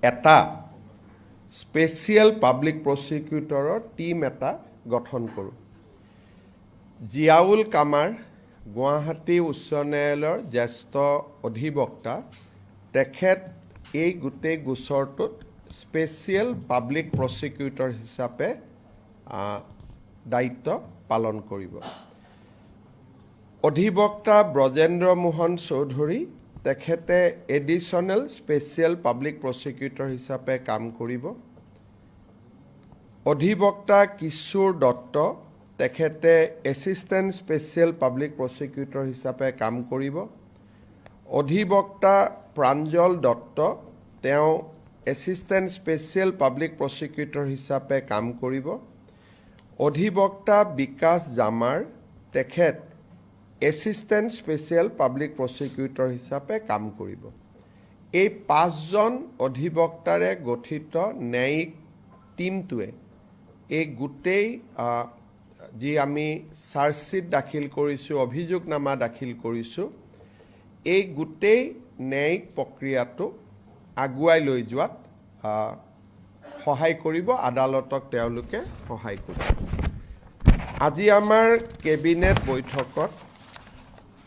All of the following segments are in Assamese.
এটা স্পেচিয়েল পাব্লিক প্ৰচিকিউটৰৰ টীম এটা গঠন কৰোঁ। জিয়াউল কামাৰ গুৱাহাটী উচ্চ ন্যায়ালয়ৰ জ্যেষ্ঠ অধিবক্তা, তেখেত এই গোটেই গোচৰটোত স্পেচিয়েল পাব্লিক প্ৰচিকিউটৰ হিচাপে দায়িত্ব পালন কৰিব। অধিবক্তা ব্ৰজেন্দ্ৰ মোহন চৌধুৰী, তেখেতে এডিশ্যনেল স্পেচিয়েল পাব্লিক প্ৰচিকিউটৰ হিচাপে কাম কৰিব। অধিবক্তা কিশোৰ দত্ত, তেখেতে এছিষ্টেণ্ট স্পেচিয়েল পাব্লিক প্ৰচিকিউটৰ হিচাপে কাম কৰিব। অধিবক্তা প্ৰাঞ্জল দত্ত, তেওঁ এছিষ্টেণ্ট স্পেচিয়েল পাব্লিক প্ৰচিকিউটৰ হিচাপে কাম কৰিব। অধিবক্তা বিকাশ জামাৰ, তেখেত এছিষ্টেণ্ট স্পেচিয়েল পাব্লিক প্ৰচিকিউটৰ হিচাপে কাম কৰিব। এই 5জন অধিবক্তাৰে গঠিত ন্যায়িক টীমটোৱে এই গোটেই যি আমি চাৰ্জশ্বীট দাখিল কৰিছোঁ, অভিযোগনামা দাখিল কৰিছোঁ, এই গোটেই ন্যায়িক প্ৰক্ৰিয়াটো আগুৱাই লৈ যোৱাত সহায় কৰিব, আদালতক তেওঁলোকে সহায় কৰিব। আজি আমাৰ কেবিনেট বৈঠকত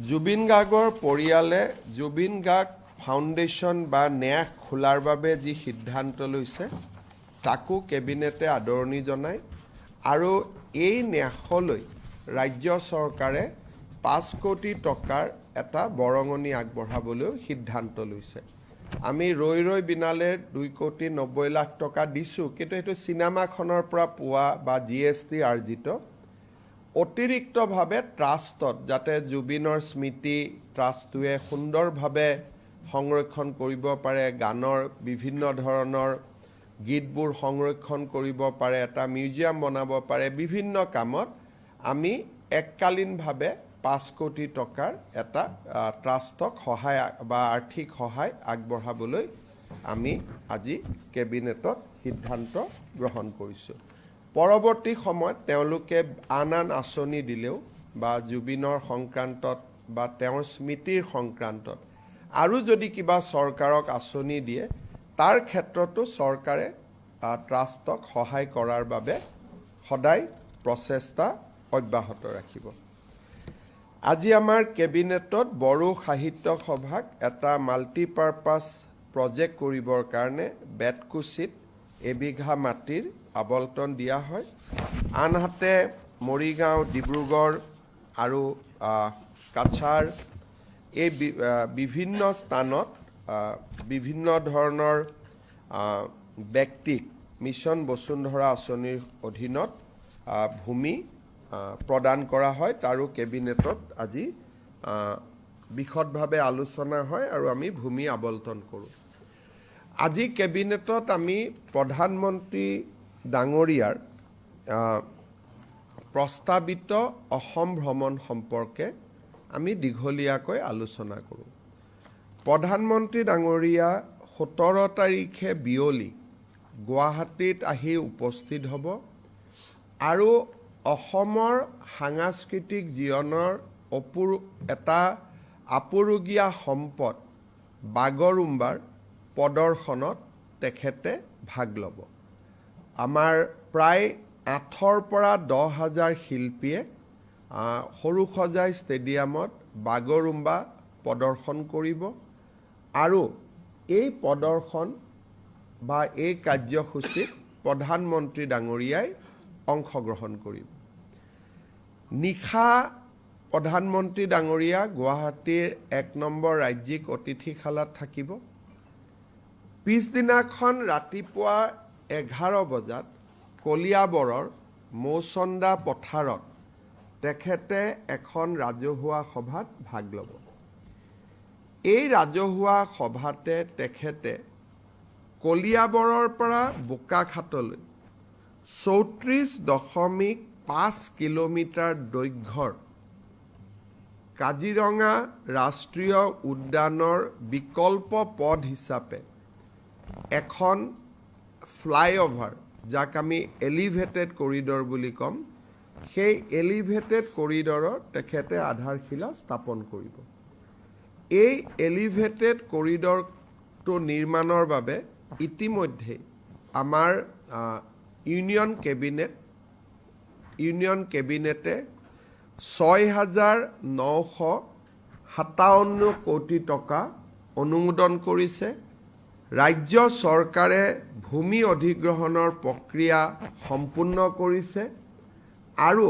জুবিন গাৰ্গৰ পৰিয়ালে জুবিন গাৰ্গ ফাউণ্ডেশ্যন বা ন্যাস খোলাৰ বাবে যি সিদ্ধান্ত লৈছে, তাকো কেবিনেটে আদৰণি জনায় আৰু এই ন্যাসলৈ ৰাজ্য চৰকাৰে 5 কোটি টকাৰ এটা বৰঙণি আগবঢ়াবলৈও সিদ্ধান্ত লৈছে। আমি ৰৈ বিনালে 2,90,00,000 টকা দিছোঁ, কিন্তু সেইটো চিনেমাখনৰ পৰা পোৱা বা GST আৰ্জিত। অতিৰিক্তভাৱে ট্ৰাষ্টত যাতে জুবিনৰ স্মৃতি ট্ৰাষ্টটোৱে সুন্দৰভাৱে সংৰক্ষণ কৰিব পাৰে, গানৰ বিভিন্ন ধৰণৰ গীতবোৰ সংৰক্ষণ কৰিব পাৰে, এটা মিউজিয়াম বনাব পাৰে, বিভিন্ন কামত আমি এককালীনভাৱে 5 কোটি টকাৰ এটা ট্ৰাষ্টক সহায় বা আৰ্থিক সহায় আগবঢ়াবলৈ আমি আজি কেবিনেটত সিদ্ধান্ত গ্ৰহণ কৰিছোঁ। পৰৱৰ্তী সময়ত তেওঁলোকে আন আঁচনি দিলেও বা জুবিনৰ সংক্ৰান্তত বা তেওঁৰ স্মৃতিৰ সংক্ৰান্তত আৰু যদি কিবা চৰকাৰক আঁচনি দিয়ে, তাৰ ক্ষেত্ৰতো চৰকাৰে ট্ৰাষ্টক সহায় কৰাৰ বাবে সদায় প্ৰচেষ্টা অব্যাহত ৰাখিব। আজি আমাৰ কেবিনেটত বড়ো সাহিত্য সভাক এটা মাল্টিপাৰ্পাছ প্ৰজেক্ট কৰিবৰ কাৰণে বেতকুচিত এবিঘা মাটিৰ আবণ্টন দিয়া হয়। আনহাতে মৰিগাঁও, ডিব্ৰুগড় আৰু কাছাৰ এই বিভিন্ন স্থানত বিভিন্ন ধৰণৰ ব্যক্তিক মিছন বসুন্ধৰা আঁচনিৰ অধীনত ভূমি প্ৰদান কৰা হয়। তাৰো কেবিনেটত আজি বিশদভাৱে আলোচনা হয় আৰু আমি ভূমি আবণ্টন কৰোঁ। আজি কেবিনেটত আমি প্ৰধানমন্ত্ৰী ডাঙৰীয়াৰ প্ৰস্তাৱিত অসম ভ্ৰমণ সম্পৰ্কে আমি দীঘলীয়াকৈ আলোচনা কৰোঁ। প্ৰধানমন্ত্ৰী ডাঙৰীয়া 17 তাৰিখে বিয়লি গুৱাহাটীত আহি উপস্থিত হ'ব আৰু অসমৰ সাংস্কৃতিক জীৱনৰ এটা আপুৰুগীয়া সম্পদ বাগৰুম্বাৰ প্ৰদৰ্শনত তেখেতে ভাগ ল'ব। আমাৰ প্ৰায় 8,000 পৰা 10,000 শিল্পীয়ে সৰুসজাই ষ্টেডিয়ামত বাগৰুম্বা প্ৰদৰ্শন কৰিব আৰু এই প্ৰদৰ্শন বা এই কাৰ্যসূচীত প্ৰধানমন্ত্ৰী ডাঙৰীয়াই অংশগ্ৰহণ কৰিব। নিশা প্ৰধানমন্ত্ৰী ডাঙৰীয়া গুৱাহাটীৰ 1 নম্বৰ ৰাজ্যিক অতিথিশালাত থাকিব। পিছদিনাখন ৰাতিপুৱা 11 বজাত কলিয়াবৰৰ মৌচন্দা পথাৰত তেখেতে এখন ৰাজহুৱা সভাত ভাগ ল'ব। এই ৰাজহুৱা সভাতে তেখেতে কলিয়াবৰৰ পৰা বোকাখাতলৈ 34.5 কিলোমিটাৰ দৈৰ্ঘ্যৰ কাজিৰঙা ৰাষ্ট্ৰীয় উদ্যানৰ বিকল্প পথ হিচাপে এখন ফ্লাইঅভাৰ, যাক আমি এলিভেটেড কৰিডৰ বুলি ক'ম, সেই এলিভেটেড কৰিডৰৰ তেখেতে আধাৰশিলা স্থাপন কৰিব। এই এলিভেটেড কৰিডৰটো নিৰ্মাণৰ বাবে ইতিমধ্যে আমাৰ ইউনিয়ন কেবিনেটে 6,957 কোটি টকা অনুমোদন কৰিছে। ৰাজ্য চৰকাৰে ভূমি অধিগ্ৰহণৰ প্ৰক্ৰিয়া সম্পূৰ্ণ কৰিছে আৰু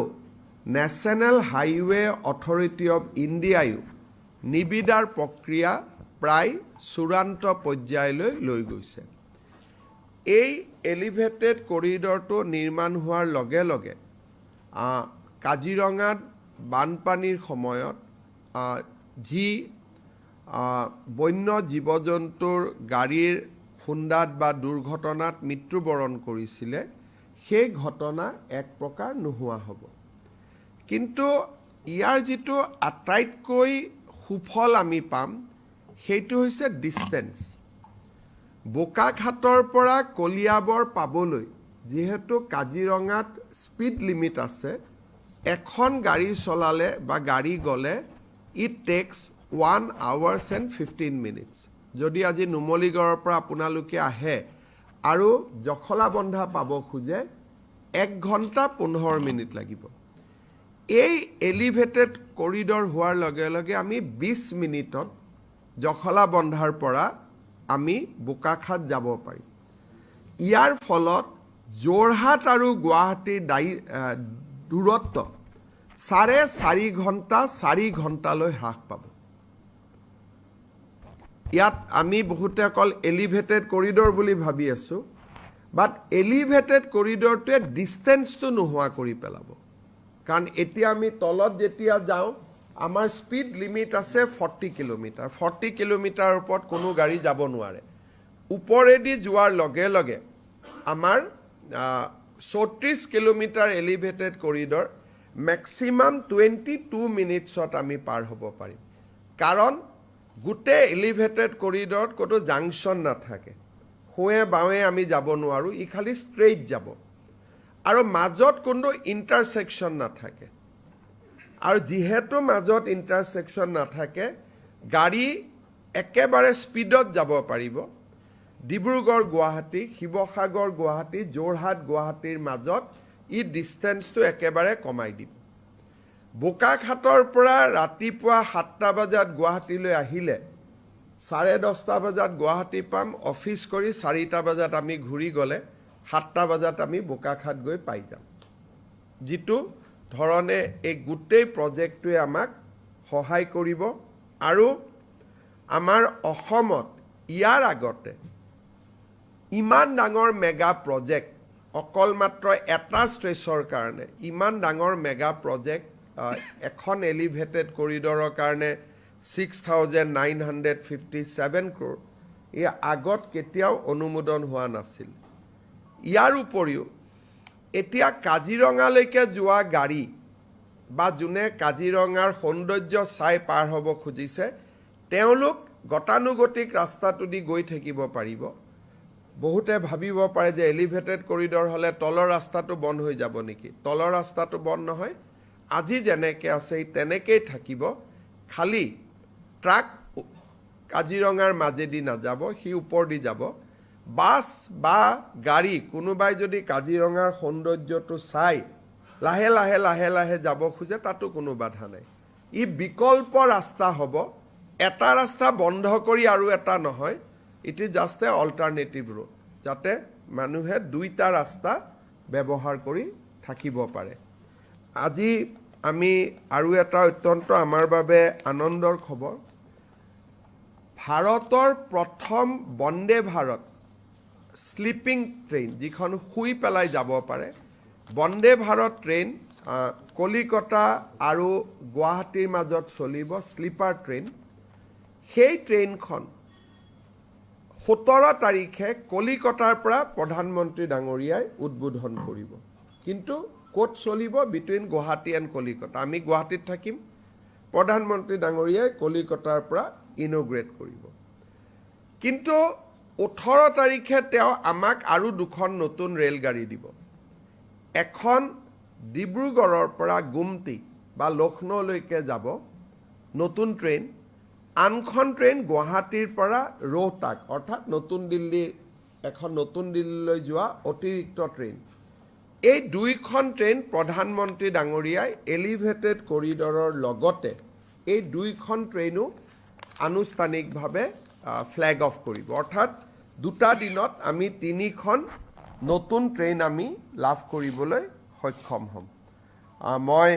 নেশ্যনেল হাইৱে অথৰিটি অফ ইণ্ডিয়ায়ো নিবিদাৰ প্ৰক্ৰিয়া প্ৰায় চূড়ান্ত পৰ্যায়লৈ লৈ গৈছে। এই এলিভেটেড কৰিডৰটো নিৰ্মাণ হোৱাৰ লগে লগে কাজিৰঙাত বানপানীৰ সময়ত যি বন্য জীৱ জন্তুৰ গাড়ীৰ খুন্দাত বা দুৰ্ঘটনাত মৃত্যুবৰণ কৰিছিলে, সেই ঘটনা এক প্ৰকাৰ নোহোৱা হ'ব। কিন্তু ইয়াৰ যিটো আটাইতকৈ সুফল আমি পাম সেইটো হৈছে ডিষ্টেঞ্চ। বোকাখাটৰ পৰা কলিয়াবৰ পাবলৈ যিহেতু কাজিৰঙাত স্পীড লিমিট আছে, এখন গাড়ী চলালে বা গাড়ী গ'লে it takes 1 hours and 15 minutes। যদি আজি নুমলীগড়ৰ পৰা আপোনালোকে আহে আৰু জখলাবন্ধা পাব খোজে 1 ঘণ্টা 15 মিনিট লাগিব। এই এলিভেটেড কৰিডৰ হোৱাৰ লগে লগে আমি 20 মিনিটত জখলাবন্ধাৰ পৰা আমি বোকাখাট যাব পাৰিম। ইয়াৰ ফলত যোৰহাট আৰু গুৱাহাটীৰ দূৰত্ব 4.5 ঘণ্টা 4 ঘণ্টালৈ হ্ৰাস পাব। ইয়াত আমি বহুতে অকল এলিভেটেড কৰিডৰ বুলি ভাবি আছোঁ, বাট এলিভেটেড কৰিডৰটোৱে ডিষ্টেঞ্চটো নোহোৱা কৰি পেলাব। কাৰণ এতিয়া আমি তলত যেতিয়া যাওঁ আমাৰ স্পীড লিমিট আছে 40 কিলোমিটাৰ। 40 কিলোমিটাৰৰ ওপৰত কোনো গাড়ী যাব নোৱাৰে। ওপৰেদি যোৱাৰ লগে লগে আমাৰ 34 কিলোমিটাৰ এলিভেটেড কৰিডৰ মেক্সিমাম 22 মিনিটছত আমি পাৰ হ'ব পাৰিম। কাৰণ গোটেই এলিভেটেড কৰিডৰত ক'তো জাংচন নাথাকে, সোঁৱে বাওঁৱে আমি যাব নোৱাৰোঁ, ই খালি ষ্ট্ৰেইট যাব আৰু মাজত কোনো ইণ্টাৰছেকশ্যন নাথাকে। আৰু যিহেতু মাজত ইণ্টাৰছেকশ্যন নাথাকে, গাড়ী একেবাৰে স্পীডত যাব পাৰিব। ডিব্ৰুগড় গুৱাহাটী, শিৱসাগৰ গুৱাহাটী, যোৰহাট গুৱাহাটীৰ মাজত ই ডিষ্টেঞ্চটো একেবাৰে কমাই দিব। বোকাখাটৰ পৰা ৰাতিপুৱা 7টা বজাত গুৱাহাটীলৈ আহিলে 10:30 বজাত গুৱাহাটী পাম। অফিচ কৰি 4টা বজাত আমি ঘূৰি গ'লে 7টা বজাত আমি বোকাখাট গৈ পাই যাম। যিটো ধৰণে এই গোটেই প্ৰজেক্টটোৱে আমাক সহায় কৰিব। আৰু আমাৰ অসমত ইয়াৰ আগতে ইমান ডাঙৰ মেগা প্ৰজেক্ট, অকল মাত্ৰ এটা ষ্ট্ৰেচৰ কাৰণে ইমান ডাঙৰ মেগা প্ৰজেক্ট, এখন এলিভেটেড কৰিডৰৰ কাৰণে 6,957 crore, এই আগত কেতিয়াও অনুমোদন হোৱা নাছিল। ইয়াৰ উপৰিও এতিয়া কাজিৰঙালৈকে যোৱা গাড়ী বা যোনে কাজিৰঙাৰ সৌন্দৰ্য চাই পাৰ হ'ব খুজিছে, তেওঁলোক গতানুগতিক ৰাস্তাটো দি গৈ থাকিব পাৰিব। বহুতে ভাবিব পাৰে যে এলিভেটেড কৰিডৰ হ'লে তলৰ ৰাস্তাটো বন্ধ হৈ যাব নেকি? তলৰ ৰাস্তাটো বন্ধ নহয়, আজি যেনেকৈ আছে তেনেকেই থাকিব। খালি ট্ৰাক কাজিৰঙাৰ মাজেদি নাযাব, সি ওপৰেদি যাব। বাছ বা গাড়ী কোনোবাই যদি কাজিৰঙাৰ সৌন্দৰ্যটো চাই লাহে লাহে লাহে লাহে যাব খোজে, তাতো কোনো বাধা নাই। ই বিকল্প ৰাস্তা হ'ব। এটা ৰাস্তা বন্ধ কৰি আৰু এটা নহয়, it is just A alternative road, যাতে মানুহে দুইটা ৰাস্তা ব্যৱহাৰ কৰি থাকিব পাৰে। আজি আমি আৰু এটা অত্যন্ত আমাৰ বাবে আনন্দৰ খবৰ, ভাৰতৰ প্ৰথম বন্দে ভাৰত স্লিপিং ট্ৰেইন, যিখন শুই পেলাই যাব পাৰে, বন্দে ভাৰত ট্ৰেইন কলিকতা আৰু গুৱাহাটীৰ মাজত চলিব, স্লিপাৰ ট্ৰেইন। সেই ট্ৰেইনখন 17 তাৰিখে কলিকতাৰ পৰা প্ৰধানমন্ত্ৰী ডাঙৰীয়াই উদ্বোধন কৰিব। কিন্তু ক'ত চলিব? Between Guwahati and Kolkata. আমি গুৱাহাটীত থাকিম, প্ৰধানমন্ত্ৰী ডাঙৰীয়াই কলিকতাৰ পৰা ইনগ্ৰেট কৰিব। কিন্তু 18 তাৰিখে তেওঁ আমাক আৰু 2খন নতুন ৰেলগাড়ী দিব। এখন ডিব্ৰুগড়ৰ পৰা গুমটি বা লক্ষ্ণৌলৈকে যাব নতুন ট্ৰেইন, আনখন ট্ৰেইন গুৱাহাটীৰ পৰা ৰোহটাক অৰ্থাৎ নতুন দিল্লীৰ এখন নতুন দিল্লীলৈ যোৱা অতিৰিক্ত ট্ৰেইন এই দুইখন ট্ৰেইন প্ৰধানমন্ত্ৰী ডাঙৰীয়াই এলিভেটেড কৰিডৰৰ লগতে এই দুইখন ট্ৰেইনো আনুষ্ঠানিকভাৱে ফ্লেগ অফ কৰিব অৰ্থাৎ দুটা দিনত আমি তিনিখন নতুন ট্ৰেইন আমি লাভ কৰিবলৈ সক্ষম হ'ম মই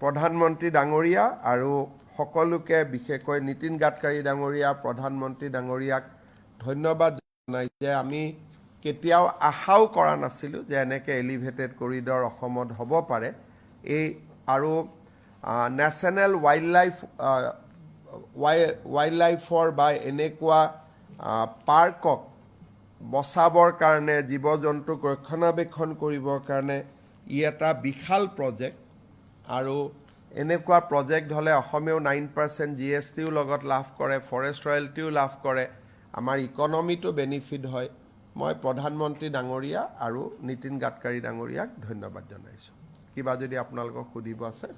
প্ৰধানমন্ত্ৰী ডাঙৰীয়া আৰু সকলোকে বিশেষকৈ নীতিন গাডকাৰী ডাঙৰীয়া প্ৰধানমন্ত্ৰী ডাঙৰীয়াক ধন্যবাদ জনাই যে আমি কেতিয়াও আশাও কৰা নাছিলোঁ যে এনেকৈ এলিভেটেড কৰিডৰ অসমত হ'ব পাৰে এই আৰু নেশ্যনেল ৱাইল্ড লাইফৰ বা এনেকুৱা পাৰ্কক বচাবৰ কাৰণে জীৱ জন্তুক ৰক্ষণাবেক্ষণ কৰিবৰ কাৰণে ই এটা বিশাল প্ৰজেক্ট আৰু এনেকুৱা প্ৰজেক্ট হ'লে অসমেও 9% GSTও লগত লাভ কৰে ফৰেষ্ট ৰয়েলটিও লাভ কৰে আমাৰ ইকনমিটো বেনিফিট হয় মই প্ৰধানমন্ত্ৰী ডাঙৰীয়া আৰু নীতিন গাডকাৰী ডাঙৰীয়াক ধন্যবাদ জনাইছোঁ কিবা যদি আপোনালোকক সুধিব আছে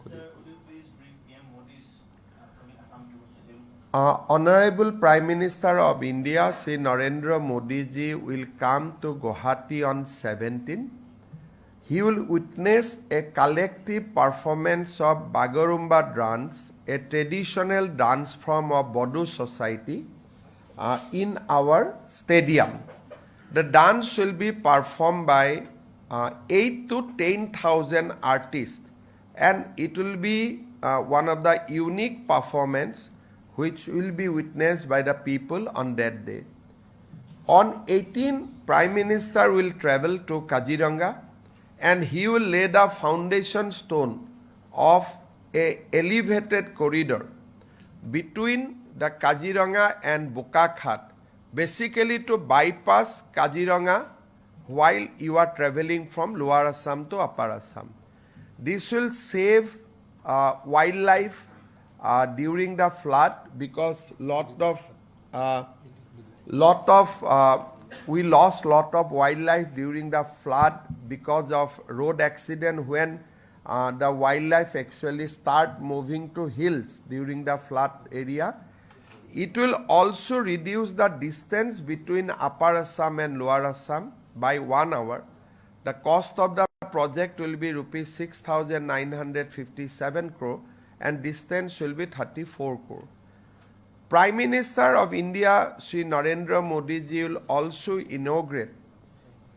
Honorable Prime Minister of India, Sri Narendra Modi ji will come to Guwahati on 17. He will witness a collective performance of Bagurumba dance, a traditional dance form of Bodo society, in our stadium. The dance will be performed by 8 to 10,000 artists, and it will be one of the unique performance which will be witnessed by the people on that day. On 18, Prime Minister will travel to Kaziranga and he will lay the foundation stone of a elevated corridor between the Kaziranga and Bokakhat, basically to bypass Kaziranga while you are traveling from Lower Assam to Upper Assam. This will save wildlife during the flood because we lost lot of wildlife during the flood because of road accident when the wildlife actually start moving to hills during the flood area. It will also reduce the distance between Upper Assam and Lower Assam by 1 hour. The cost of the project will be rupees 6,957 crore and distance will be 34 crore. Prime Minister of India, Sri Narendra Modi ji will also inaugurate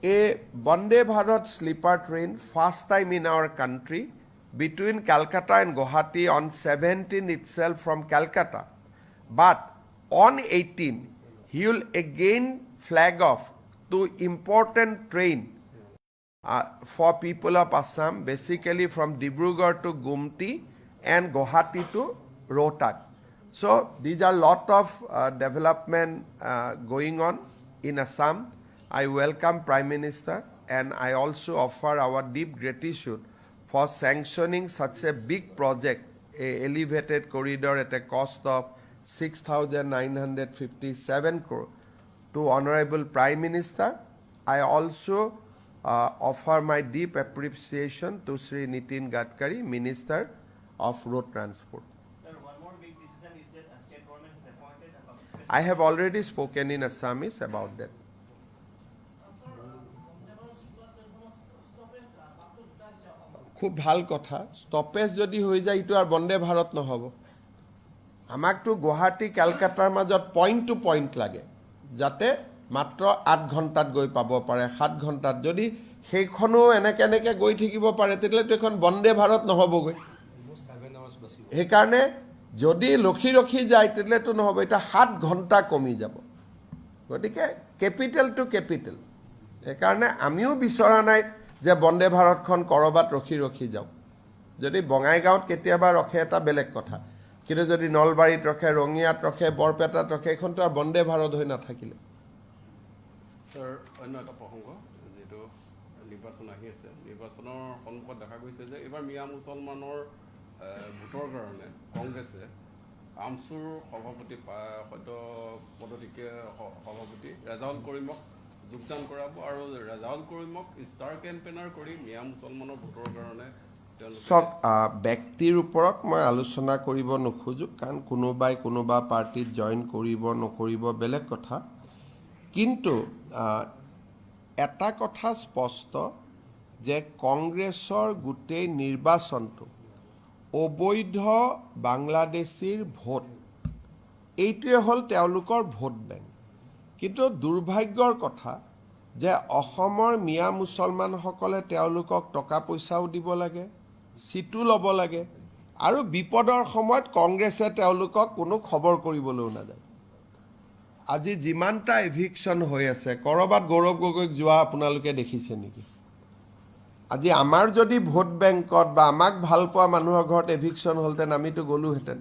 a Vande Bharat sleeper train, first time in our country, between Calcutta and Guwahati on 17 itself from Calcutta. But on 18, he will again flag off to important train for people of Assam, basically from Dibrugarh to Gumti and Guwahati to Rohtak. So these are lot of development going on in Assam. I welcome Prime Minister and I also offer our deep gratitude for sanctioning such a big project, a elevated corridor at a cost of 6,957 crore to Honorable Prime Minister. I also offer my deep appreciation to Sri Nitin Gadkari, Minister of Road Transport. Sir, one more big decision is that state government has appointed a public I have already spoken in Assamese about that. খুব ভাল কথা ষ্টপেজ যদি হৈ যায় ইটো আর বন্দে ভারত নহব আমাকতো গুৱাহাটী কলকাতাৰ মাজত পইণ্ট টু পইণ্ট লাগে যাতে মাত্ৰ 8 ঘণ্টাত গৈ পাব পাৰে 7 ঘণ্টাত যদি সেইখনো এনেকে গৈ থাকিব পাৰে তেতিয়াতো এখন বন্দে ভাৰত নহবগৈ সেইকাৰণে যদি ৰখি যায় তেতিয়াতো নহব এটা 7 ঘণ্টা কমি যাব গতিকে ক্যাপিটাল টু ক্যাপিটাল সেইকাৰণে আমিও বিচৰা নাই যে বন্দে ভাৰতখন কৰবাত ৰখি যাওক যদি বঙাইগাঁৱত কেতিয়াবা ৰখে এটা বেলেগ কথা কিন্তু যদি নলবাৰীত ৰখে ৰঙিয়াত ৰখে বৰপেটাত ৰখে এখনটো বন্দে ভাৰত হৈ নাথাকিলে স্যাৰ অন্য এটা প্ৰসংগ যেটো নিৰ্বাচন আহি আছে নিৰ্বাচনৰ সন্মুখত দেখা গৈছে যে এবাৰ মিয়া মুছলমানৰ ভোটৰ কাৰণে কংগ্ৰেছে আমচুৰ সভাপতি সদ্য পদটিকে সভাপতি ৰাজাউল কৰিমক যোগদান কৰাব আৰু ৰাজাউল কৰিমক ষ্টাৰ কেম্পেইনাৰ কৰি মিয়া মুছলমানৰ ভোটৰ কাৰণে সব ব্যক্তিৰ ওপৰত মই আলোচনা কৰিব নোখোজো কাৰণ কোনোবাই কোনোবা পাৰ্টিত জয়েন কৰিব নকৰিব বেলেগ কথা কিন্তু এটা কথা স্পষ্ট যে কংগ্ৰেছৰ গোটেই নিৰ্বাচনটো অবৈধ বাংলাদেশীৰ ভোট এইটোৱে হ'ল তেওঁলোকৰ ভোট বেংক কিন্তু দুৰ্ভাগ্যৰ কথা যে অসমৰ মিয়া মুছলমানসকলে তেওঁলোকক টকা পইচাও দিব লাগে চিটো ল'ব লাগে আৰু বিপদৰ সময়ত কংগ্ৰেছে তেওঁলোকক কোনো খবৰ কৰিবলৈও নাযায় আজি যিমানটা এভিকশ্যন হৈ আছে কৰবাত গৌৰৱ গগৈক যোৱা আপোনালোকে দেখিছে নেকি আজি আমাৰ যদি ভোট বেংকত বা আমাক ভাল পোৱা মানুহৰ ঘৰত এভিকশ্যন হ'লতেন আমিতো গ'লোহেঁতেন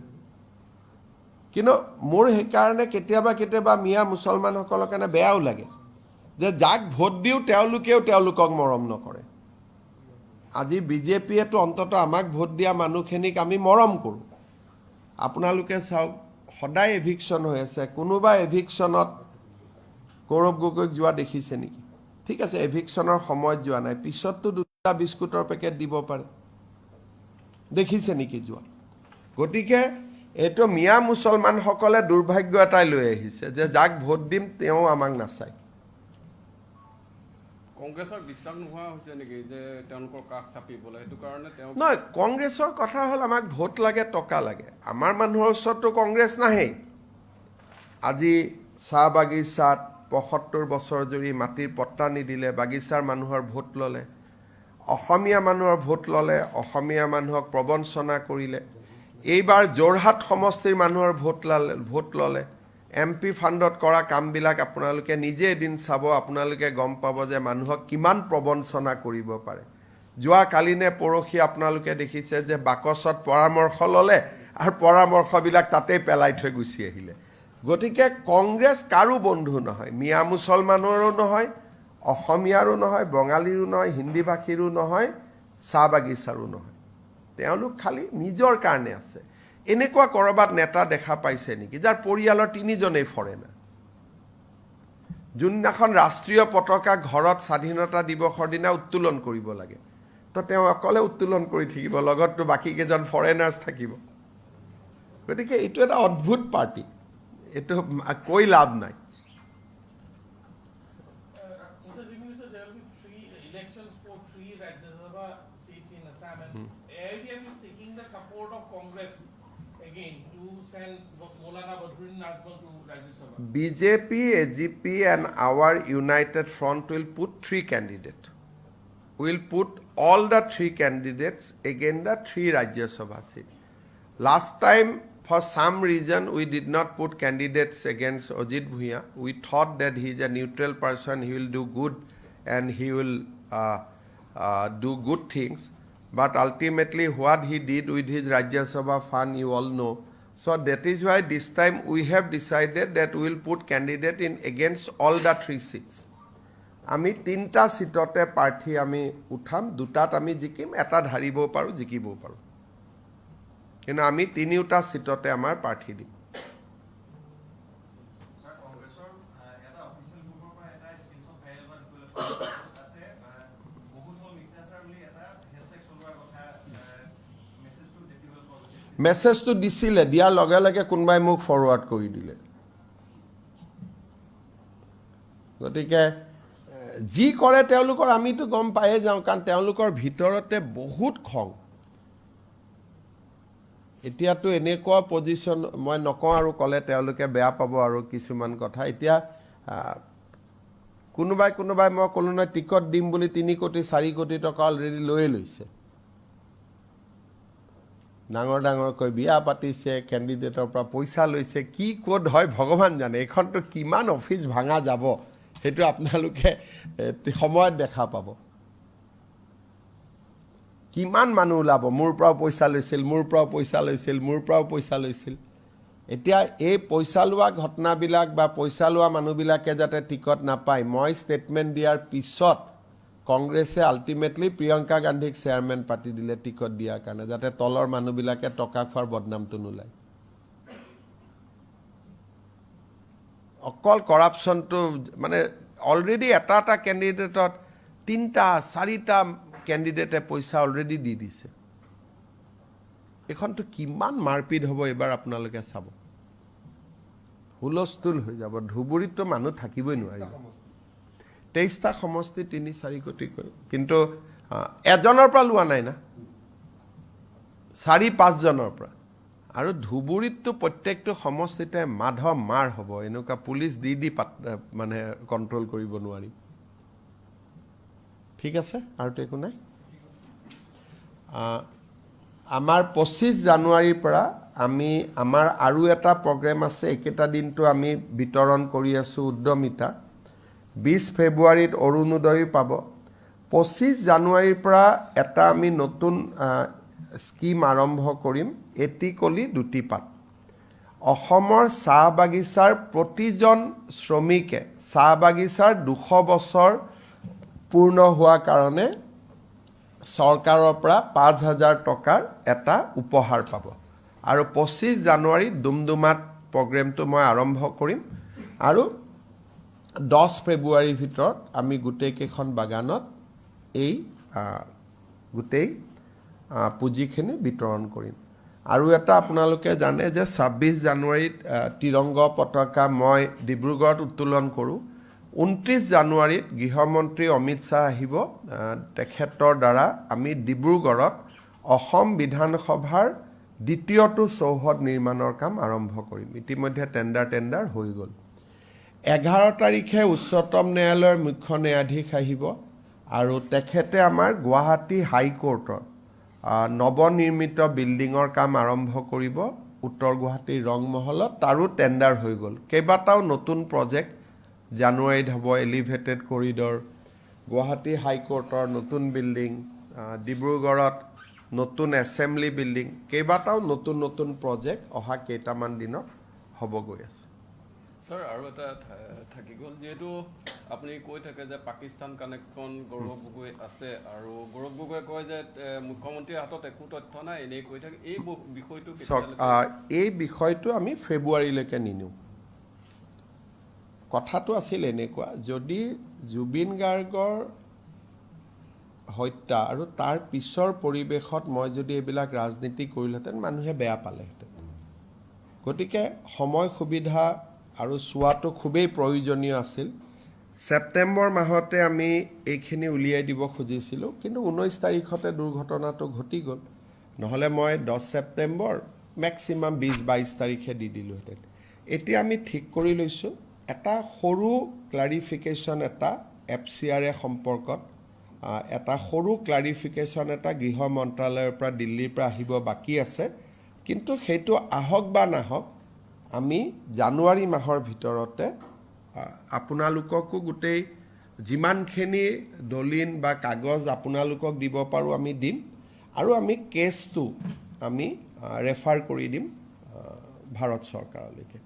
কিন্তু মোৰ সেইকাৰণে কেতিয়াবা মিয়া মুছলমানসকলৰ কাৰণে বেয়াও লাগে যে যাক ভোট দিওঁ তেওঁলোকেও তেওঁলোকক মৰম নকৰে আজি বিজেপিয়েতো অন্ততঃ আমাক ভোট দিয়া মানুহখিনিক আমি মৰম কৰোঁ আপোনালোকে চাওক সদায় এভিকশ্যন হৈ আছে কোনোবা এভিকশ্যনত গৌৰৱ গগৈক যোৱা দেখিছে নেকি ঠিক আছে এভিকশ্যনৰ সময়ত যোৱা নাই পিছততো দুটা বিস্কুটৰ পেকেট দিব পাৰে দেখিছে নেকি যোৱা গতিকে এইটো মিয়া মুছলমানসকলে দুৰ্ভাগ্য এটাই লৈ আহিছে যে যাক ভোট দিম তেওঁ আমাক নাচায় কংগ্ৰেছৰ বিশ্বাস নোহোৱা হৈছে নেকি যে তেওঁলোকৰ কাষ চাপিবলৈ সেইটো কাৰণে তেওঁ নহয় কংগ্ৰেছৰ কথা হ'ল আমাক ভোট লাগে টকা লাগে আমাৰ মানুহৰ ওচৰততো কংগ্ৰেছ নাহেই আজি চাহ বাগিচাত ৭৫ বছৰ জুৰি মাটিৰ পট্টা নিদিলে বাগিচাৰ মানুহৰ ভোট ল'লে অসমীয়া মানুহৰ ভোট ল'লে অসমীয়া মানুহক প্ৰবঞ্চনা কৰিলে এইবাৰ যোৰহাট সমষ্টিৰ মানুহৰ ভোট ল'লে MP ফাণ্ডত কৰা কামবিলাক আপোনালোকে নিজে এদিন চাব আপোনালোকে গম পাব যে মানুহক কিমান প্ৰবঞ্চনা কৰিব পাৰে যোৱা কালিনে পৰহি আপোনালোকে দেখিছে যে বাকচত পৰামৰ্শ ল'লে আৰু পৰামৰ্শবিলাক তাতেই পেলাই থৈ গুচি আহিলে গতিকে কংগ্ৰেছ কাৰো বন্ধু নহয় মিয়া মুছলমানৰো নহয় অসমীয়াৰো নহয় বঙালীৰো নহয় হিন্দী ভাষীৰো নহয় চাহ বাগিচাৰো নহয় তেওঁলোক খালি নিজৰ কাৰণে আছে এনেকুৱা কৰবাত নেতা দেখা পাইছে নেকি যাৰ পৰিয়ালৰ 3জনেই ফৰেনাৰ যোনদিনাখন ৰাষ্ট্ৰীয় পতাকা ঘৰত স্বাধীনতা দিৱসৰ দিনা উত্তোলন কৰিব লাগে তো তেওঁ অকলে উত্তোলন কৰি থাকিব লগততো বাকী কেইজন ফৰেনাৰ্ছ থাকিব গতিকে এইটো এটা অদ্ভুত পাৰ্টি এইটো কৈ লাভ নাই Mr. Chief Minister, there will be 3 elections for 3 Rajya Sabha seats in Assam, and AIDF is seeking the support of Congress again to send Maulana Badruddin Nazman to Rajya Sabha. BJP, AGP and our united front will put 3 candidates. We'll put all the 3 candidates against the 3 Rajya Sabha seats. Last time, for some reason, we did not put candidates against Ajit Bhuiya. We thought that he is a neutral person, he will do good and he will do good things. But ultimately, what he did with his Rajya Sabha fund, you all know. So that is why this time we have decided that we will put candidate in against all the 3 seats. আমি 3টা সিটতে প্ৰাৰ্থী আমি উঠাম 2টাত আমি জিকিম এটাত হাৰিব পাৰো জিকিব পাৰো কিন্তু আমি 3টা সিটতে আমাৰ প্ৰাৰ্থী দিম Sir, কংগ্ৰেছৰ এটা অফিচিয়েল গ্ৰুপৰ পৰা এটা স্ক্ৰীনশ্বট ভাইৰেল হোৱা দেখিবলৈ পোৱা আছে বহুত হ'ল মিথ্যাচাৰ বুলি এটা হেছটেগ চলোৱাৰ কথা মেছেজটো দেখিবলৈ পোৱা গৈছে মেছেজটো দিছিলে দিয়াৰ লগে লগে কোনোবাই মোক ফৰৱাৰ্ড কৰি দিলে গতিকে যি কৰে তেওঁলোকৰ আমিতো গম পায়ে যাওঁ কাৰণ তেওঁলোকৰ ভিতৰতে বহুত খং এতিয়াতো এনেকুৱা পজিশন মই নকওঁ আৰু ক'লে তেওঁলোকে বেয়া পাব আৰু কিছুমান কথা এতিয়া কোনোবাই মই ক'লো নহয় টিকট দিম বুলি 3 কোটি 4 কোটি টকা অলৰেডি লৈ লৈছে ডাঙৰকৈ বিয়া পাতিছে কেণ্ডিডেটৰ পৰা পইচা লৈছে কি কোড হয় ভগৱান জানে এখনটো কিমান অফিস ভাঙা যাব সেইটো আপোনালোকে সময়ত দেখা পাব কিমান মানুহ ওলাব মোৰ পৰা পইচা লৈছিল এতিয়া এই পইচা লোৱা ঘটনাবিলাক বা পইচা লোৱা মানুহবিলাকে যাতে টিকট নাপায় মই ষ্টেটমেন্ট দিয়াৰ পিছত কংগ্ৰেছে আলটিমেটলি প্ৰিয়ংকা গান্ধীক চেয়াৰম্যান পাতি দিলে টিকট দিয়াৰ কাৰণে যাতে তলৰ মানুহবিলাকে টকা খোৱাৰ বদনামটো নোলায় অকল কৰাপশনটো মানে অলৰেডি এটা ক্যান্ডিডেটত 3টা 4টা ক্যান্ডিডেটে পইচা অলৰেডি দি দিছে এখনটো কিমান মাৰপিট হ'ব এবাৰ আপোনালোকে চাব হুলস্থুল হৈ যাব ধুবুৰীততো মানুহ থাকিবই নোৱাৰিব 23টা সমষ্টি 3-4 কোটিকৈ কিন্তু এজনৰ পৰা লোৱা নাই না 4-5 জনৰ পৰা আৰু ধুবুৰীততো প্ৰত্যেকটো সমষ্টিতে মাধৱ মাৰ হ'ব এনেকুৱা পুলিচ দি মানে কণ্ট্ৰোল কৰিব নোৱাৰি ঠিক আছে আৰুতো একো নাই আমাৰ 25 জানুৱাৰীৰ পৰা আমি আমাৰ আৰু এটা প্ৰগ্ৰেম আছে একেটা দিনটো আমি বিতৰণ কৰি আছো উদ্যমিতা 20 ফেব্ৰুৱাৰীত অৰুণোদয় পাব 25 জানুৱাৰীৰ পৰা এটা আমি নতুন স্কিম আৰম্ভ কৰিম এটিকলি দুটিপাত অসমৰ চাহ বাগিচাৰ প্ৰতিজন শ্ৰমিকে চাহ বাগিচাৰ 200 বছৰ পূৰ্ণ হোৱা কাৰণে চৰকাৰৰ পৰা 5,000 টকাৰ এটা উপহাৰ পাব আৰু 25 জানুৱাৰীত ডুমডুমাত প্ৰগ্ৰেমটো মই আৰম্ভ কৰিম আৰু 10 ফেব্ৰুৱাৰীৰ ভিতৰত আমি গোটেই কেইখন বাগানত এই গোটেই পুঁজিখিনি বিতৰণ কৰিম আৰু এটা আপোনালোকে জানে যে 26 জানুৱাৰীত তিৰংগ পতাকা মই ডিব্ৰুগড়ত উত্তোলন কৰোঁ 29 জানুৱাৰীত গৃহমন্ত্ৰী অমিত শ্বাহ আহিব তেখেতৰ দ্বাৰা আমি ডিব্ৰুগড়ত অসম বিধানসভাৰ দ্বিতীয়টো চৌহদ নিৰ্মাণৰ কাম আৰম্ভ কৰিম ইতিমধ্যে টেণ্ডাৰ হৈ গ'ল 11 তাৰিখে উচ্চতম ন্যায়ালয়ৰ মুখ্য ন্যায়াধীশ আহিব আৰু তেখেতে আমাৰ গুৱাহাটী হাইকোৰ্টৰ নৱনিৰ্মিত বিল্ডিঙৰ কাম আৰম্ভ কৰিব উত্তৰ গুৱাহাটীৰ ৰংমহলত তাৰো টেণ্ডাৰ হৈ গ'ল কেইবাটাও নতুন প্ৰজেক্ট জানুৱাৰীত হ'ব এলিভেটেড কৰিডৰ গুৱাহাটী হাইকোৰ্টৰ নতুন বিল্ডিং ডিব্ৰুগড়ত নতুন এছেম্বলি বিল্ডিং কেইবাটাও নতুন প্ৰজেক্ট অহা কেইটামান দিনত হ'ব গৈ আছে স্যাৰ আৰু এটা থাকি গ'ল যেহেতু আপুনি কৈ থাকে যে পাকিস্তান কানেকশ্যন গৌৰৱ গগৈ আছে আৰু গৌৰৱ গগৈয়ে কয় যে মুখ্যমন্ত্ৰীৰ হাতত একো তথ্য নাই এনেই কৈ থাকে এই বিষয়টো এই বিষয়টো আমি ফেব্ৰুৱাৰীলৈকে নিনিওঁ কথাটো আছিল এনেকুৱা যদি জুবিন গাৰ্গৰ হত্যা আৰু তাৰ পিছৰ পৰিৱেশত মই যদি এইবিলাক ৰাজনীতি কৰিলেহেঁতেন মানুহে বেয়া পালেহেঁতেন গতিকে সময় সুবিধা আৰু চোৱাটো খুবেই প্ৰয়োজনীয় আছিল ছেপ্টেম্বৰ মাহতে আমি এইখিনি উলিয়াই দিব খুজিছিলোঁ কিন্তু 19 তাৰিখতে দুৰ্ঘটনাটো ঘটি গ'ল নহ'লে মই 10 ছেপ্টেম্বৰ মেক্সিমাম 20-22 তাৰিখে দি দিলোহেঁতেন এতিয়া আমি ঠিক কৰি লৈছোঁ এটা সৰু ক্লাৰিফিকেশ্যন এটা FCRA সম্পৰ্কত এটা সৰু ক্লাৰিফিকেশ্যন এটা গৃহ মন্ত্ৰালয়ৰ পৰা দিল্লীৰ পৰা আহিব বাকী আছে কিন্তু সেইটো আহক বা নাহক আমি জানুৱাৰী মাহৰ ভিতৰতে আপোনালোককো গোটেই যিমানখিনি দলিল বা কাগজ আপোনালোকক দিব পাৰোঁ আমি দিম আৰু আমি কেছটো আমি ৰেফাৰ কৰি দিম ভাৰত চৰকাৰলৈকে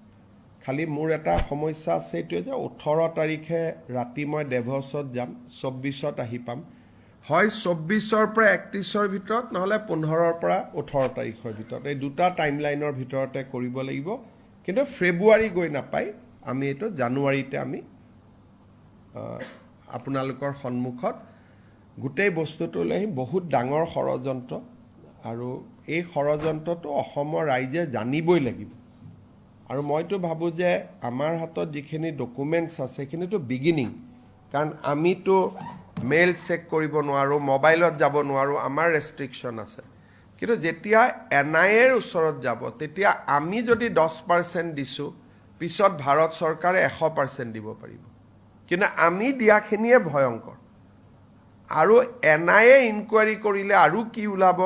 খালি মোৰ এটা সমস্যা আছে এইটোৱে যে 18 তাৰিখে ৰাতি মই ডেভছত যাম 24ত আহি পাম হয় 24ৰ পৰা 31ৰ ভিতৰত নহ'লে 15ৰ পৰা 18 তাৰিখৰ ভিতৰত এই দুটা টাইমলাইনৰ ভিতৰতে কৰিব লাগিব কিন্তু ফেব্ৰুৱাৰী গৈ নাপায় আমি এইটো জানুৱাৰীতে আমি আপোনালোকৰ সন্মুখত গোটেই বস্তুটো লৈ আহিম বহুত ডাঙৰ ষড়যন্ত্ৰ আৰু এই ষড়যন্ত্ৰটো অসমৰ ৰাইজে জানিবই লাগিব আৰু মইতো ভাবোঁ যে আমাৰ হাতত যিখিনি ডকুমেণ্টছ আছে সেইখিনিতো বিগিনিং কাৰণ আমিতো মেইল চেক কৰিব নোৱাৰোঁ মোবাইলত যাব নোৱাৰোঁ আমাৰ ৰেষ্ট্ৰিকশ্যন আছে কিন্তু যেতিয়া NIAৰ ওচৰত যাব তেতিয়া আমি যদি 10% দিছোঁ পিছত ভাৰত চৰকাৰে 100% দিব পাৰিব কিন্তু আমি দিয়াখিনিয়ে ভয়ংকৰ আৰু NIA ইনকুৱাৰী কৰিলে আৰু কি ওলাব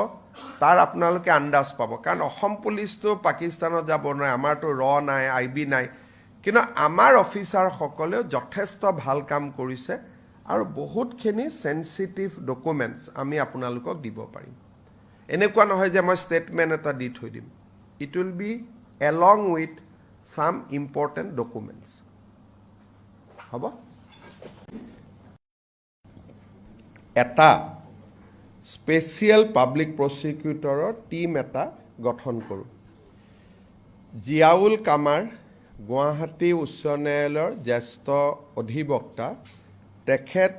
তাৰ আপোনালোকে আন্দাজ পাব কাৰণ অসম পুলিচটো পাকিস্তানত যাব নোৱাৰে আমাৰতো নাই IB নাই কিন্তু আমাৰ অফিচাৰসকলেও যথেষ্ট ভাল কাম কৰিছে আৰু বহুতখিনি সেনচিটিভ ডকুমেণ্টছ আমি আপোনালোকক দিব পাৰিম এনেকুৱা নহয় যে মই ষ্টেটমেণ্ট এটা দি থৈ দিম it will be along with some important documents হ'ব এটা স্পেচিয়েল পাব্লিক প্ৰচিকিউটৰৰ টিম এটা গঠন কৰোঁ জিয়াউল কামাৰ গুৱাহাটী উচ্চ ন্যায়ালয়ৰ জ্যেষ্ঠ অধিবক্তা তেখেত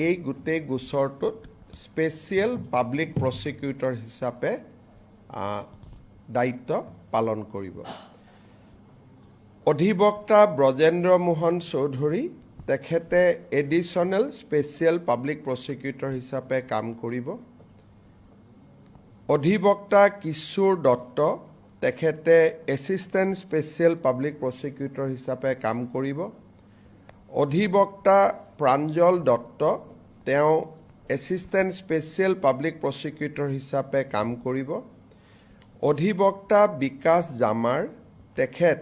এই গোটেই গোচৰটোত স্পেচিয়েল পাব্লিক প্ৰচিকিউটৰ হিচাপে দায়িত্ব পালন কৰিব অধিবক্তা ব্ৰজেন্দ্ৰ মোহন চৌধুৰী তেখেতে এডিশ্যনেল স্পেচিয়েল পাব্লিক প্ৰচিকিউটৰ হিচাপে কাম কৰিব। অধিবক্তা কিশোৰ দত্ত তেখেতে এছিষ্টেণ্ট স্পেচিয়েল পাব্লিক প্ৰচিকিউটৰ হিচাপে কাম কৰিব। অধিবক্তা প্ৰাঞ্জল দত্ত তেওঁ এছিষ্টেণ্ট স্পেচিয়েল পাব্লিক প্ৰচিকিউটৰ হিচাপে কাম কৰিব। অধিবক্তা বিকাশ জামাৰ তেখেত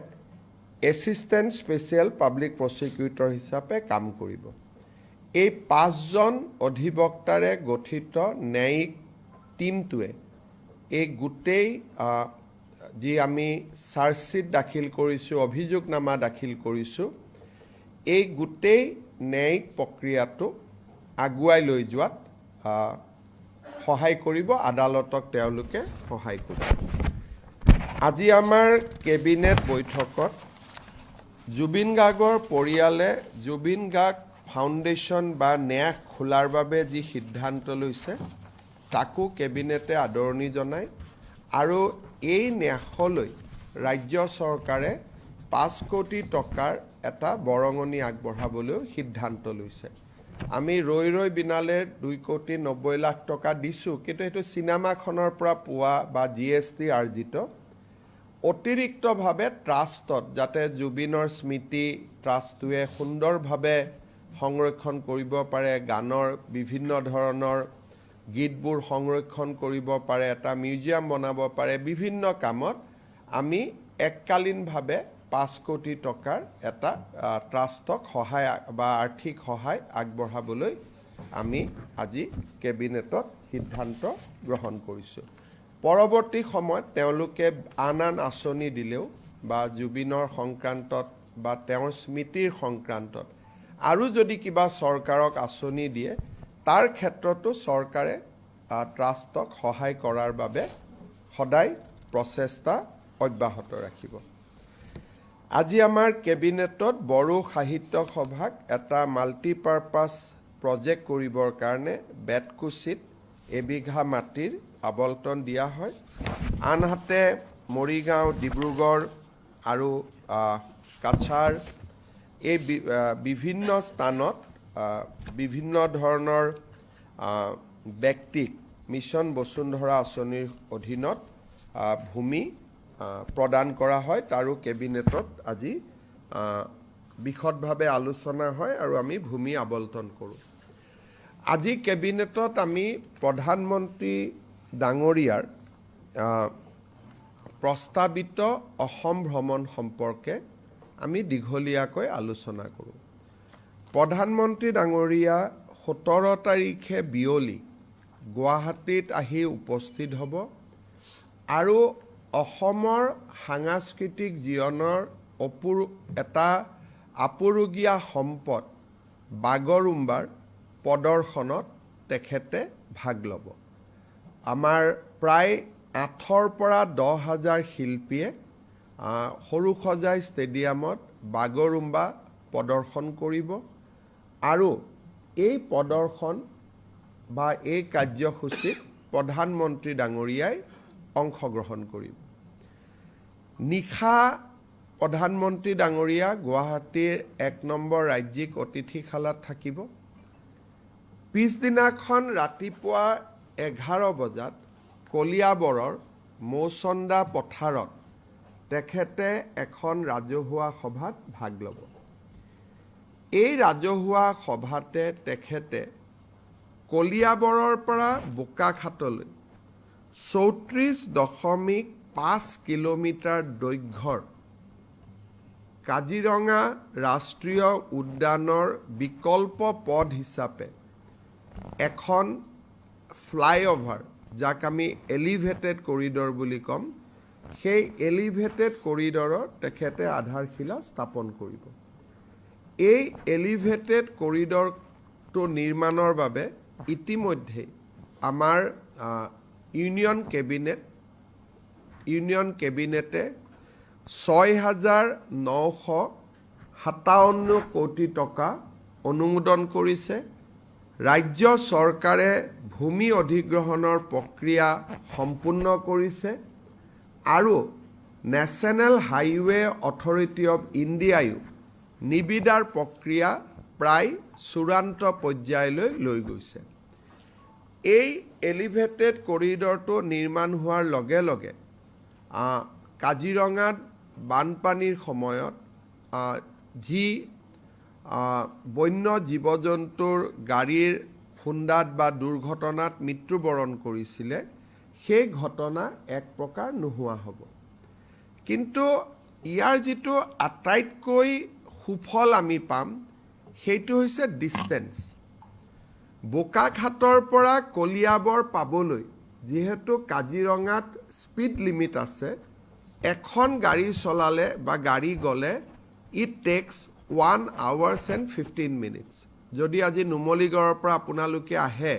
এছিষ্টেণ্ট স্পেচিয়েল পাব্লিক প্ৰচিকিউটৰ হিচাপে কাম কৰিব। এই 5জন অধিবক্তাৰে গঠিত ন্যায়িক টীমটোৱে এই গোটেই যি আমি চাৰ্জশ্বীট দাখিল কৰিছোঁ, অভিযোগনামা দাখিল কৰিছোঁ, এই গোটেই ন্যায়িক প্ৰক্ৰিয়াটো আগুৱাই লৈ যোৱাত সহায় কৰিব, আদালতক তেওঁলোকে সহায় কৰিব। আজি আমাৰ কেবিনেট বৈঠকত জুবিন গাৰ্গৰ পৰিয়ালে জুবিন গাৰ্গ ফাউণ্ডেশ্যন বা ন্যাস খোলাৰ বাবে যি সিদ্ধান্ত লৈছে তাকো কেবিনেটে আদৰণি জনায় আৰু এই ন্যাসলৈ ৰাজ্য চৰকাৰে 5 কোটি টকাৰ এটা বৰঙণি আগবঢ়াবলৈও সিদ্ধান্ত লৈছে। আমি ৰৈ বিনালে 2,90,00,000 টকা দিছোঁ, কিন্তু সেইটো চিনেমাখনৰ পৰা পোৱা বা GST আৰ্জিত অতিৰিক্তভাৱে ট্ৰাষ্টত যাতে জুবিনৰ স্মৃতি ট্ৰাষ্টটোৱে সুন্দৰভাৱে সংৰক্ষণ কৰিব পাৰে, গানৰ বিভিন্ন ধৰণৰ গীতবোৰ সংৰক্ষণ কৰিব পাৰে, এটা মিউজিয়াম বনাব পাৰে, বিভিন্ন কামত আমি এককালীনভাৱে 5 কোটি টকাৰ এটা ট্ৰাষ্টক সহায় বা আৰ্থিক সহায় আগবঢ়াবলৈ আমি আজি কেবিনেটত সিদ্ধান্ত গ্ৰহণ কৰিছোঁ। পৰৱৰ্তী সময়ত তেওঁলোকে আন আঁচনি দিলেও বা জুবিনৰ সংক্ৰান্তত বা তেওঁৰ স্মৃতিৰ সংক্ৰান্তত আৰু যদি কিবা চৰকাৰক আঁচনি দিয়ে তাৰ ক্ষেত্ৰতো চৰকাৰে ট্ৰাষ্টক সহায় কৰাৰ বাবে সদায় প্ৰচেষ্টা অব্যাহত ৰাখিব। আজি আমাৰ কেবিনেটত বড়ো সাহিত্য সভাক এটা মাল্টিপাৰ্পাছ প্ৰজেক্ট কৰিবৰ কাৰণে বেতকুচিত এবিঘা মাটিৰ আবণ্টন দিয়া হয়। আনহাতে মৰিগাঁও, ডিব্ৰুগড় আৰু কাছাৰ এই বিভিন্ন স্থানত বিভিন্ন ধৰণৰ ব্যক্তিক মিছন বসুন্ধৰা আঁচনিৰ অধীনত ভূমি প্ৰদান কৰা হয়। তাৰো কেবিনেটত আজি বিশদভাৱে আলোচনা হয় আৰু আমি ভূমি আবণ্টন কৰোঁ। আজি কেবিনেটত আমি প্ৰধানমন্ত্ৰী ডাঙৰীয়াৰ প্ৰস্তাৱিত অসম ভ্ৰমণ সম্পৰ্কে আমি দীঘলীয়াকৈ আলোচনা কৰোঁ। প্ৰধানমন্ত্ৰী ডাঙৰীয়া 17 তাৰিখে বিয়লি গুৱাহাটীত আহি উপস্থিত হ'ব আৰু অসমৰ সাংস্কৃতিক জীৱনৰ এটা আপুৰুগীয়া সম্পদ বাগৰুম্বাৰ প্ৰদৰ্শনত তেখেতে ভাগ ল'ব। আমাৰ প্ৰায় 8,000 পৰা 10,000 শিল্পীয়ে সৰুসজাই ষ্টেডিয়ামত বাগৰুম্বা প্ৰদৰ্শন কৰিব আৰু এই প্ৰদৰ্শন বা এই কাৰ্যসূচীত প্ৰধানমন্ত্ৰী ডাঙৰীয়াই অংশগ্ৰহণ কৰিব। নিশা প্ৰধানমন্ত্ৰী ডাঙৰীয়া গুৱাহাটীৰ 1 নম্বৰ ৰাজ্যিক অতিথিশালাত থাকিব। পিছদিনাখন ৰাতিপুৱা 11 বজাত কলিয়াবৰৰ মৌচন্দা পথাৰত তেখেতে এখন ৰাজহুৱা সভাত ভাগ ল'ব। এই ৰাজহুৱা সভাতে তেখেতে কলিয়াবৰৰ পৰা বোকাখাতলৈ 34.5 কিলোমিটাৰ দৈৰ্ঘ্যৰ কাজিৰঙা ৰাষ্ট্ৰীয় উদ্যানৰ বিকল্প পথ হিচাপে এখন ফ্লাইঅভাৰ, যাক আমি এলিভেটেড কৰিডৰ বুলি ক'ম, সেই এলিভেটেড কৰিডৰৰ তেখেতে আধাৰশিলা স্থাপন কৰিব। এই এলিভেটেড কৰিডৰটো নিৰ্মাণৰ বাবে ইতিমধ্যে আমাৰ ইউনিয়ন কেবিনেটে 6,957 কোটি টকা অনুমোদন কৰিছে। ৰাজ্য চৰকাৰে ভূমি অধিগ্ৰহণৰ প্ৰক্ৰিয়া সম্পূৰ্ণ কৰিছে আৰু নেশ্যনেল হাইৱে অথৰিটি অৱ ইণ্ডিয়ায়ো নিবিদাৰ প্ৰক্ৰিয়া প্ৰায় চূড়ান্ত পৰ্যায়লৈ লৈ গৈছে। এই এলিভেটেড কৰিডৰটো নিৰ্মাণ হোৱাৰ লগে লগে কাজিৰঙাত বানপানীৰ সময়ত যি বন্য জীৱ জন্তুৰ গাড়ীৰ খুন্দাত বা দুৰ্ঘটনাত মৃত্যুবৰণ কৰিছিলে সেই ঘটনা এক প্ৰকাৰ নোহোৱা হ'ব। কিন্তু ইয়াৰ যিটো আটাইতকৈ সুফল আমি পাম সেইটো হৈছে ডিষ্টেঞ্চ। বোকাখাটৰ পৰা কলিয়াবৰ পাবলৈ যিহেতু কাজিৰঙাত স্পীড লিমিট আছে, এখন গাড়ী চলালে বা গাড়ী গ'লে it takes 1 hours and 15 minutes। যদি আজি নুমলীগড়ৰ পৰা আপোনালোকে আহে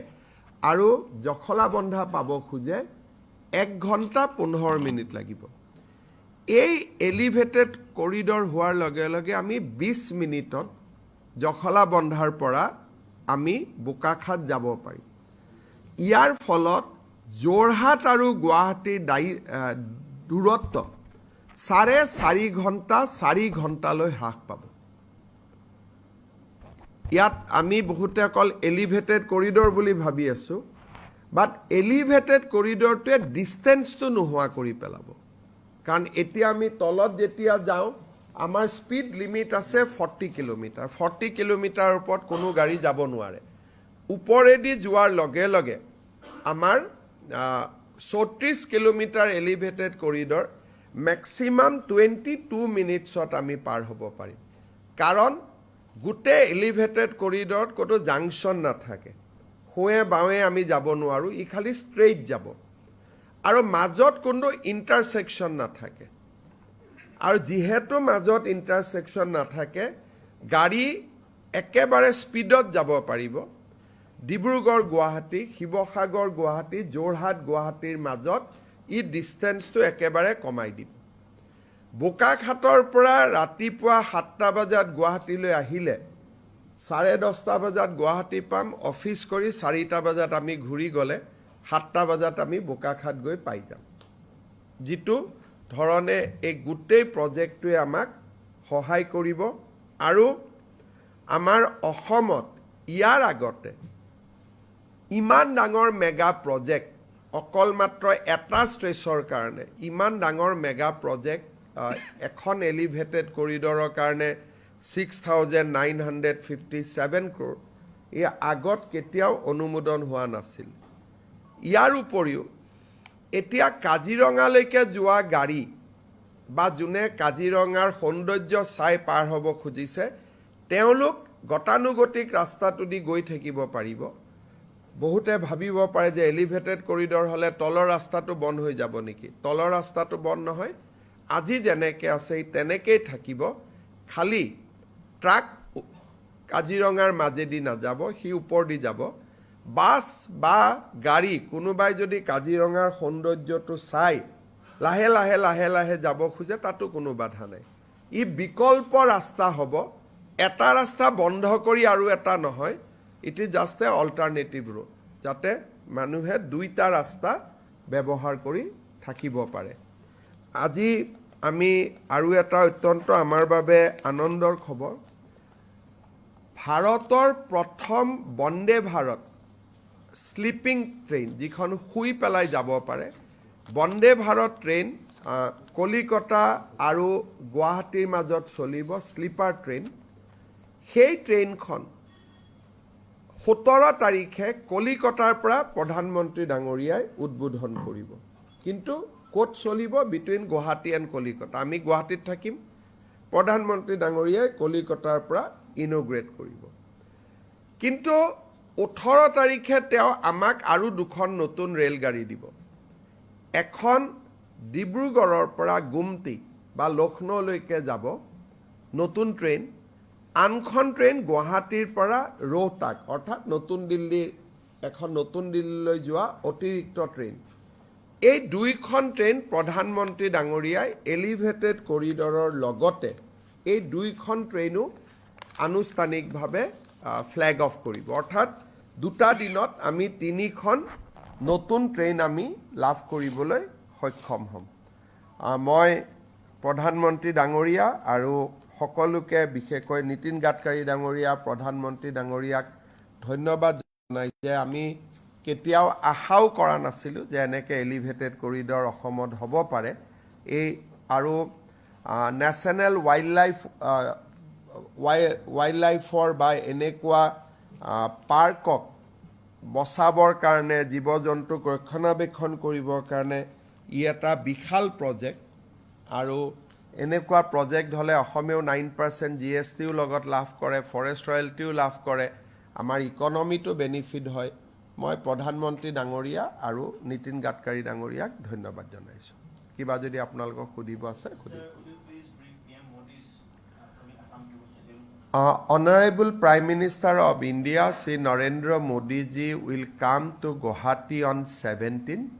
আৰু জখলাবন্ধা পাব খোজে 1 ঘণ্টা 15 মিনিট লাগিব। এই এলিভেটেড কৰিডৰ হোৱাৰ লগে লগে আমি 20 মিনিটত জখলাবন্ধাৰ পৰা আমি বোকাখাট যাব পাৰিম। ইয়াৰ ফলত যোৰহাট আৰু গুৱাহাটীৰ দূৰত্ব 4.5 ঘণ্টা 4 ঘণ্টালৈ হ্ৰাস পাব। ইয়াত আমি বহুতে অকল এলিভেটেড কৰিডৰ বুলি ভাবি আছোঁ, বাট এলিভেটেড কৰিডৰটোৱে ডিষ্টেঞ্চটো নোহোৱা কৰি পেলাব। কাৰণ এতিয়া আমি তলত যেতিয়া যাওঁ আমাৰ স্পীড লিমিট আছে 40 কিলোমিটাৰ। 40 কিলোমিটাৰৰ ওপৰত কোনো গাড়ী যাব নোৱাৰে। ওপৰেদি যোৱাৰ লগে লগে আমাৰ 34 কিলোমিটাৰ এলিভেটেড কৰিডৰ মেক্সিমাম 22 মিনিটছত আমি পাৰ হ'ব পাৰিম। কাৰণ গোটেই এলিভেটেড কৰিডৰত ক'তো জাংচন নাথাকে, সোঁৱে বাওঁৱে আমি যাব নোৱাৰোঁ, ই খালি ষ্ট্ৰেইট যাব আৰু মাজত কোনো ইণ্টাৰছেকশ্যন নাথাকে। আৰু যিহেতু মাজত ইণ্টাৰছেকশ্যন নাথাকে গাড়ী একেবাৰে স্পীডত যাব পাৰিব। ডিব্ৰুগড় গুৱাহাটী, শিৱসাগৰ গুৱাহাটী, যোৰহাট গুৱাহাটীৰ মাজত ই ডিষ্টেঞ্চটো একেবাৰে কমাই দিব। বোকাখাটৰ পৰা ৰাতিপুৱা 7টা বজাত গুৱাহাটীলৈ আহিলে 10:30 বজাত গুৱাহাটী পাম। অফিচ কৰি 4টা বজাত আমি ঘূৰি গ'লে 7টা বজাত আমি বোকাখাট গৈ পাই যাম। যিটো ধৰণে এই গোটেই প্ৰজেক্টটোৱে আমাক সহায় কৰিব। আৰু আমাৰ অসমত ইয়াৰ আগতে ইমান ডাঙৰ মেগা প্ৰজেক্ট, অকল মাত্ৰ এটা ষ্ট্ৰেচৰ কাৰণে ইমান ডাঙৰ মেগা প্ৰজেক্ট, এখন এলিভেটেড কৰিডৰৰ কাৰণে 6,957 crore এই আগত কেতিয়াও অনুমোদন হোৱা নাছিল। ইয়াৰ উপৰিও এতিয়া কাজিৰঙালৈকে যোৱা গাড়ী বা যোনে কাজিৰঙাৰ সৌন্দৰ্য চাই পাৰ হ'ব খুজিছে তেওঁলোক গতানুগতিক ৰাস্তাটো দি গৈ থাকিব পাৰিব। বহুতে ভাবিব পাৰে যে এলিভেটেড কৰিডৰ হ'লে তলৰ ৰাস্তাটো বন্ধ হৈ যাব নেকি। তলৰ ৰাস্তাটো বন্ধ নহয়, আজি যেনেকৈ আছে তেনেকেই থাকিব। খালি ট্ৰাক কাজিৰঙাৰ মাজেদি নাযাব, সি ওপৰেদি যাব। বাছ বা গাড়ী কোনোবাই যদি কাজিৰঙাৰ সৌন্দৰ্যটো চাই লাহে লাহে লাহে লাহে যাব খোজে তাতো কোনো বাধা নাই। ই বিকল্প ৰাস্তা হ'ব, এটা ৰাস্তা বন্ধ কৰি আৰু এটা নহয়। It is just A alternative road, যাতে মানুহে দুইটা ৰাস্তা ব্যৱহাৰ কৰি থাকিব পাৰে। আজি আমি আৰু এটা অত্যন্ত আমাৰ বাবে আনন্দৰ খবৰ, ভাৰতৰ প্ৰথম বন্দে ভাৰত স্লিপিং ট্ৰেইন, যিখন শুই পেলাই যাব পাৰে, বন্দে ভাৰত ট্ৰেইন কলিকতা আৰু গুৱাহাটীৰ মাজত চলিব, স্লিপাৰ ট্ৰেইন। সেই ট্ৰেইনখন 17 তাৰিখে কলিকতাৰ পৰা প্ৰধানমন্ত্ৰী ডাঙৰীয়াই উদ্বোধন কৰিব। কিন্তু ক'ত চলিব? Between Guwahati and Kolkata. আমি গুৱাহাটীত থাকিম, প্ৰধানমন্ত্ৰী ডাঙৰীয়াই কলিকতাৰ পৰা ইনগ্ৰেট কৰিব। কিন্তু 18 তাৰিখে তেওঁ আমাক আৰু 2খন নতুন ৰেলগাড়ী দিব। এখন ডিব্ৰুগড়ৰ পৰা গুমটি বা লক্ষ্ণৌলৈকে যাব নতুন ট্ৰেইন, আনখন ট্ৰেইন গুৱাহাটীৰ পৰা ৰোহটাক অৰ্থাৎ নতুন দিল্লীলৈ যোৱা অতিৰিক্ত ট্ৰেইন। এই 2খন ট্ৰেইন প্ৰধানমন্ত্ৰী ডাঙৰীয়াই এলিভেটেড কৰিডৰৰ লগতে এই 2খন ট্ৰেইনো আনুষ্ঠানিকভাৱে ফ্লেগ অফ কৰিব। অৰ্থাৎ 2টা দিনত আমি 3খন নতুন ট্ৰেইন আমি লাভ কৰিবলৈ সক্ষম হ'ম। মই প্ৰধানমন্ত্ৰী ডাঙৰীয়া আৰু সকলোকে বিশেষকৈ নীতিন গাডকাৰী ডাঙৰীয়া প্ৰধানমন্ত্ৰী ডাঙৰীয়াক ধন্যবাদ জনাই যে আমি কেতিয়াও আশাও কৰা নাছিলোঁ যে এনেকৈ এলিভেটেড কৰিডৰ অসমত হ'ব পাৰে এই আৰু নেশ্যনেল ৱাইল্ড লাইফৰ বা এনেকুৱা পাৰ্কক বচাবৰ কাৰণে জীৱ জন্তুক ৰক্ষণাবেক্ষণ কৰিবৰ কাৰণে ই এটা বিশাল প্ৰজেক্ট আৰু এনেকুৱা প্ৰজেক্ট হ'লে অসমেও 9% GSTও লগত লাভ কৰে ফৰেষ্ট ৰয়েলটিও লাভ কৰে আমাৰ ইকনমিটো বেনিফিট হয় মই প্ৰধানমন্ত্ৰী ডাঙৰীয়া আৰু নীতিন গাডকাৰী ডাঙৰীয়াক ধন্যবাদ জনাইছোঁ কিবা যদি আপোনালোকক সুধিব আছে সুধিব Sir, could you please bring PM Modi's upcoming Assam tour schedule? Honorable Prime Minister of India, Sri Narendra Modi ji will come to Guwahati on 17